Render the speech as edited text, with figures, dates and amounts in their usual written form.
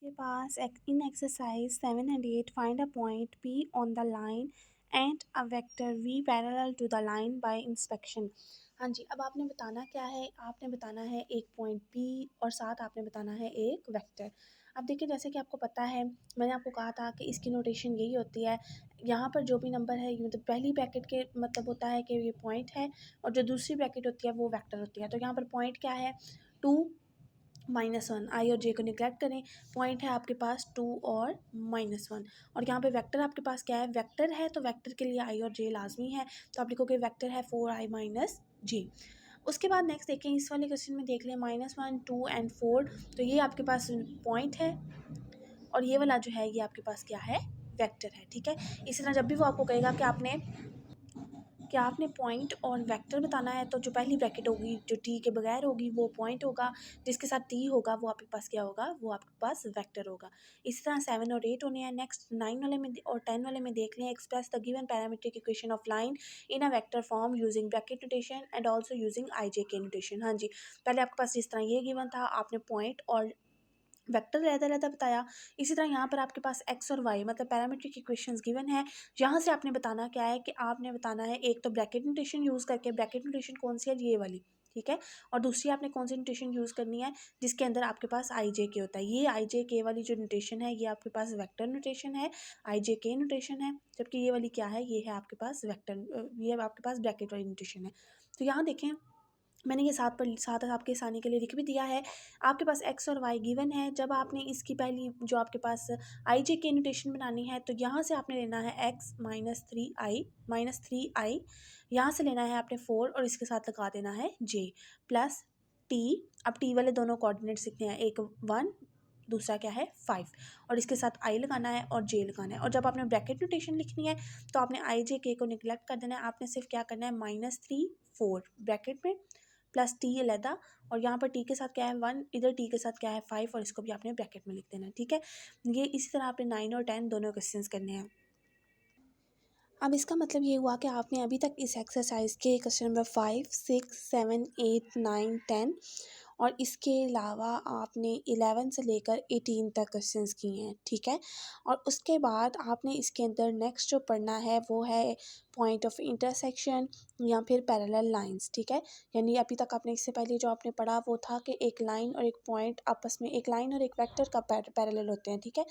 के पास in exercise 7 and 8 find a point P on the line and a vector V parallel to the line by inspection. हाँ जी, अब आपने बताना क्या है, आपने बताना है एक पॉइंट P और साथ आपने बताना है एक वेक्टर। अब देखिए, जैसे कि आपको पता है, मैंने आपको कहा था कि इसकी नोटेशन यही होती है। यहाँ पर जो भी नंबर है, मतलब पहली ब्रैकेट के मतलब होता है कि ये पॉइंट है, और जो दूसरी ब्रैकेट होती है वो वेक्टर होती है। तो यहाँ पर पॉइंट क्या है, 2 -1। आई और जे को निगलेक्ट करें, पॉइंट है आपके पास 2 और -1। और यहाँ पे वेक्टर आपके पास क्या है, वेक्टर है तो वेक्टर के लिए आई और जे लाजमी है, तो आप लिखोगे वेक्टर है 4i - j। उसके बाद नेक्स्ट देखें, इस वाले क्वेश्चन में देख लें -1 2 एंड 4, तो ये आपके पास पॉइंट है और ये वाला जो है ये आपके पास क्या है, वेक्टर है। ठीक है, इसी तरह जब भी वो आपको कहेगा कि आपने पॉइंट और वेक्टर बताना है, तो जो पहली ब्रैकेट होगी जो टी के बगैर होगी वो पॉइंट होगा, जिसके साथ टी होगा वो आपके पास क्या होगा, वो आपके पास वेक्टर होगा। इसी तरह 7 और 8 होने हैं। नेक्स्ट 9 वाले में और 10 वाले में देख लें, express the given parametric equation of line in a vector form using bracket notation and also using I J K notation. हाँ जी, पहले आपके पास जिस तरह ये गिवन था, आपने पॉइंट और वेक्टर रहता बताया। इसी तरह यहाँ पर आपके पास एक्स और वाई मतलब पैरामीट्रिक इक्वेशंस गिवन है। यहाँ से आपने बताना क्या है कि आपने बताना है एक तो ब्रैकेट नोटेशन यूज़ करके, ब्रैकेट नोटेशन कौन सी है, ये वाली, ठीक है। और दूसरी आपने कौन सी नोटेशन यूज़ करनी है, जिसके अंदर आपके पास आई जे के होता है। ये आई जे के वाली जो नोटेशन है ये आपके पास वेक्टर नोटेशन है, आई जे के नोटेशन है, जबकि ये वाली क्या है, ये है आपके पास वेक्टर, ये आपके पास ब्रैकेट वाली नोटेशन है। तो यहाँ देखें, मैंने ये साथ आपके आसानी के लिए लिख भी दिया है। आपके पास एक्स और वाई गिवन है। जब आपने इसकी पहली जो आपके पास आई जे के नोटेशन बनानी है, तो यहाँ से आपने लेना है एक्स -3i, यहाँ से लेना है आपने 4 और इसके साथ लगा देना है जे प्लस टी। अब टी वाले दोनों कोऑर्डिनेट्स लिखने हैं, एक 1 दूसरा क्या है 5, और इसके साथ आई लगाना है और जे लगाना है। और जब आपने ब्रैकेट नोटेशन लिखनी है तो आपने आई जे के को निगलेक्ट कर देना है, आपने सिर्फ क्या करना है -3 4 ब्रैकेट में प्लस टी अलहदा, और यहाँ पर टी के साथ क्या है 1, इधर टी के साथ क्या है 5, और इसको भी आपने ब्रैकेट में लिख देना है। ठीक है, ये इसी तरह आपने 9 और 10 दोनों क्वेश्चंस करने हैं। अब इसका मतलब ये हुआ कि आपने अभी तक इस एक्सरसाइज के क्वेश्चन नंबर 5 6 7 8 9 10 और इसके अलावा आपने 11 से लेकर 18 तक क्वेश्चंस किए हैं। ठीक है, और उसके बाद आपने इसके अंदर नेक्स्ट जो पढ़ना है वो है पॉइंट ऑफ इंटरसेक्शन या फिर पैरेलल लाइंस। ठीक है, यानी अभी तक आपने इससे पहले जो आपने पढ़ा वो था कि एक लाइन और एक पॉइंट आपस में, एक लाइन और एक वेक्टर का पैरेलल होते हैं। ठीक है,